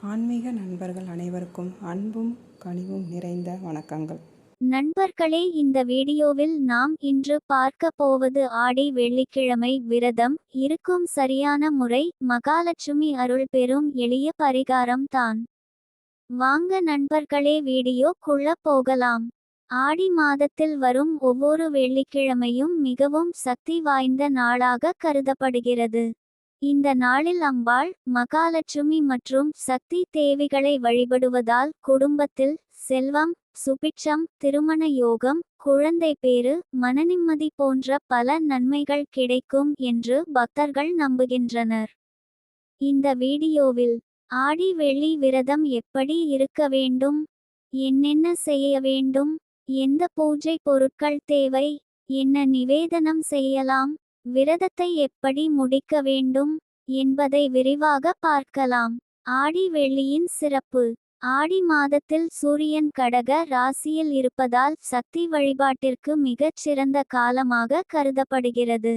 ஆன்மீக நண்பர்கள் அனைவருக்கும் அன்பும் கனிவும் நிறைந்த வணக்கங்கள். நண்பர்களே, இந்த வீடியோவில் நாம் இன்று பார்க்க போவது ஆடி வெள்ளிக்கிழமை விரதம் இருக்கும் சரியான முறை, மகாலட்சுமி அருள் பெறும் எளிய பரிகாரம் தான். வாங்க நண்பர்களே, வீடியோக்குள்ள போகலாம். ஆடி மாதத்தில் வரும் ஒவ்வொரு வெள்ளிக்கிழமையும் மிகவும் சக்தி வாய்ந்த நாளாக கருதப்படுகிறது. இந்த நாளில் அம்பாள், மகாலட்சுமி மற்றும் சக்தி தேவிகளை வழிபடுவதால் குடும்பத்தில் செல்வம், சுபிட்சம், திருமண யோகம், குழந்தை பேறு, மனநிம்மதி போன்ற பல நன்மைகள் கிடைக்கும் என்று பக்தர்கள் நம்புகின்றனர். இந்த வீடியோவில் ஆடி வெள்ளி விரதம் எப்படி இருக்க வேண்டும், என்னென்ன செய்ய வேண்டும், எந்த பூஜை பொருட்கள் தேவை, என்ன நிவேதனம் செய்யலாம், விரதத்தை எப்படி முடிக்க வேண்டும் என்பதை விரிவாக பார்க்கலாம். ஆடி வெள்ளியின் சிறப்பு. ஆடி மாதத்தில் சூரியன் கடக ராசியில் இருப்பதால் சக்தி வழிபாட்டிற்கு மிகச் சிறந்த காலமாக கருதப்படுகிறது.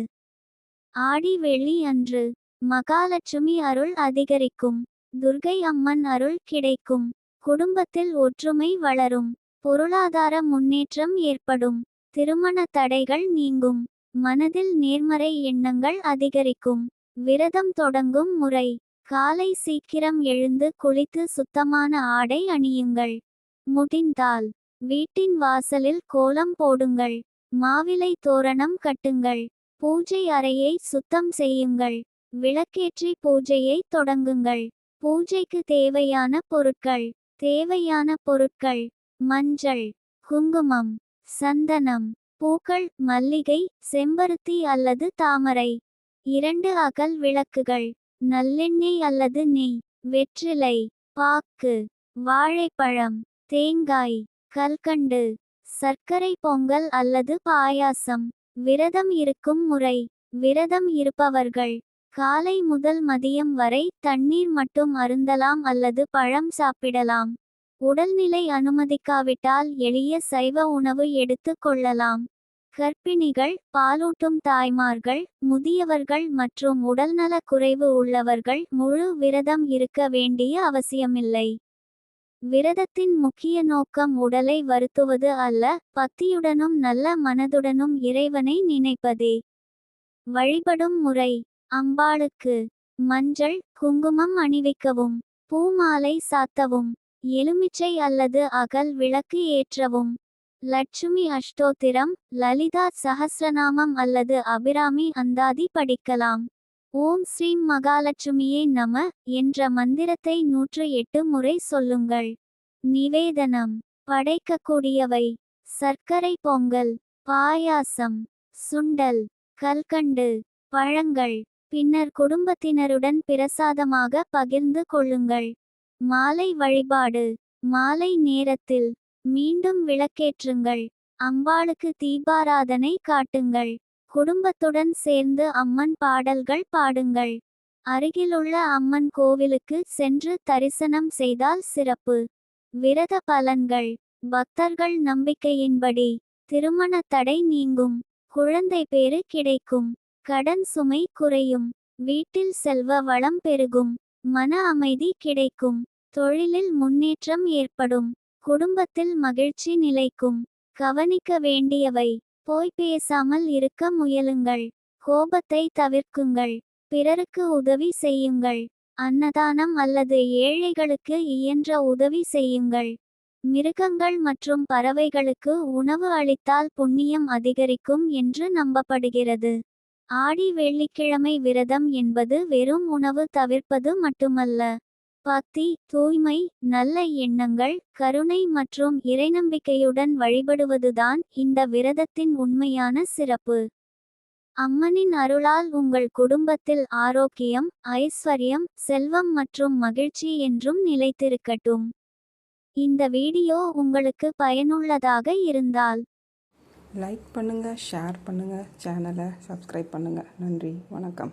ஆடி வெள்ளி அன்று மகாலட்சுமி அருள் அதிகரிக்கும், துர்க்கை அம்மன் அருள் கிடைக்கும், குடும்பத்தில் ஒற்றுமை வளரும், பொருளாதார முன்னேற்றம் ஏற்படும், திருமண தடைகள் நீங்கும், மனதில் நேர்மறை எண்ணங்கள் அதிகரிக்கும். விரதம் தொடங்கும் முறை. காலை சீக்கிரம் எழுந்து குளித்து சுத்தமான ஆடை அணியுங்கள். முடிந்தால் வீட்டின் வாசலில் கோலம் போடுங்கள். மாவிலை தோரணம் கட்டுங்கள். பூஜை அறையை சுத்தம் செய்யுங்கள். விளக்கேற்றி பூஜையை தொடங்குங்கள். பூஜைக்கு தேவையான பொருட்கள். மஞ்சள், குங்குமம், சந்தனம், பூக்கள், மல்லிகை, செம்பருத்தி அல்லது தாமரை, 2 அகல் விளக்குகள், நல்லெண்ணெய் அல்லது நெய், வெற்றிலை, பாக்கு, வாழைப்பழம், தேங்காய், கல்கண்டு, சர்க்கரை பொங்கல் அல்லது பாயாசம். விரதம் இருக்கும் முறை. விரதம் இருப்பவர்கள் காலை முதல் மதியம் வரை தண்ணீர் மட்டும் அருந்தலாம் அல்லது பழம் சாப்பிடலாம். உடல்நிலை அனுமதிக்காவிட்டால் எளிய சைவ உணவு எடுத்துக் கொள்ளலாம். கர்ப்பிணிகள், பாலூட்டும் தாய்மார்கள், முதியவர்கள் மற்றும் உடல்நல குறைவு உள்ளவர்கள் முழு விரதம் இருக்க வேண்டிய அவசியமில்லை. விரதத்தின் முக்கிய நோக்கம் உடலை வருத்துவது அல்ல, பக்தியுடனும் நல்ல மனதுடனும் இறைவனை நினைப்பதே. வழிபடும் முறை. அம்பாளுக்கு மஞ்சள், குங்குமம் அணிவிக்கவும், பூமாலை சாத்தவும், எலுமிச்சை அல்லது அகல் விளக்கு ஏற்றவும். லட்சுமி அஷ்டோத்திரம், லலிதா சஹஸ்ரநாமம் அல்லது அபிராமி அந்தாதி படிக்கலாம். ஓம் ஸ்ரீம் மகாலட்சுமியே நம என்ற மந்திரத்தை 108 முறை சொல்லுங்கள். நிவேதனம். படைக்கக்கூடியவை: சர்க்கரை பொங்கல், பாயாசம், சுண்டல், கல்கண்டு, பழங்கள். பின்னர் குடும்பத்தினருடன் பிரசாதமாக பகிர்ந்து கொள்ளுங்கள். மாலை வழிபாடு. மாலை நேரத்தில் மீண்டும் விளக்கேற்றுங்கள். அம்பாளுக்கு தீபாராதனை காட்டுங்கள். குடும்பத்துடன் சேர்ந்து அம்மன் பாடல்கள் பாடுங்கள். அருகிலுள்ள அம்மன் கோவிலுக்கு சென்று தரிசனம் செய்தால் சிறப்பு. விரத பலன்கள். பக்தர்கள் நம்பிக்கையின்படி திருமண தடை நீங்கும், குழந்தை பேறு கிடைக்கும், கடன் சுமை குறையும், வீட்டில் செல்வ வளம் பெருகும், மன அமைதி கிடைக்கும், தொழிலில் முன்னேற்றம் ஏற்படும், குடும்பத்தில் மகிழ்ச்சி நிலைக்கும். கவனிக்க வேண்டியவை: போய் பேசாமல் இருக்க முயலுங்கள். கோபத்தை தவிர்க்குங்கள். பிறருக்கு உதவி செய்யுங்கள். அன்னதானம் அல்லது ஏழைகளுக்கு இயன்ற உதவி செய்யுங்கள். மிருகங்கள் மற்றும் பறவைகளுக்கு உணவு அளித்தால் புண்ணியம் அதிகரிக்கும் என்று நம்பப்படுகிறது. ஆடி வெள்ளிக்கிழமை விரதம் என்பது வெறும் உணவு தவிர்ப்பது மட்டுமல்ல. பக்தி, தூய்மை, நல்ல எண்ணங்கள், கருணை மற்றும் இறைநம்பிக்கையுடன் வழிபடுவதுதான் இந்த விரதத்தின் உண்மையான சிறப்பு. அம்மனின் அருளால் உங்கள் குடும்பத்தில் ஆரோக்கியம், ஐஸ்வர்யம், செல்வம் மற்றும் மகிழ்ச்சி என்றும் நிலைத்திருக்கட்டும். இந்த வீடியோ உங்களுக்கு பயனுள்ளதாக இருந்தால் லைக் பண்ணுங்க, ஷேர் பண்ணுங்க, சேனலை சப்ஸ்கிரைப் பண்ணுங்க. நன்றி, வணக்கம்.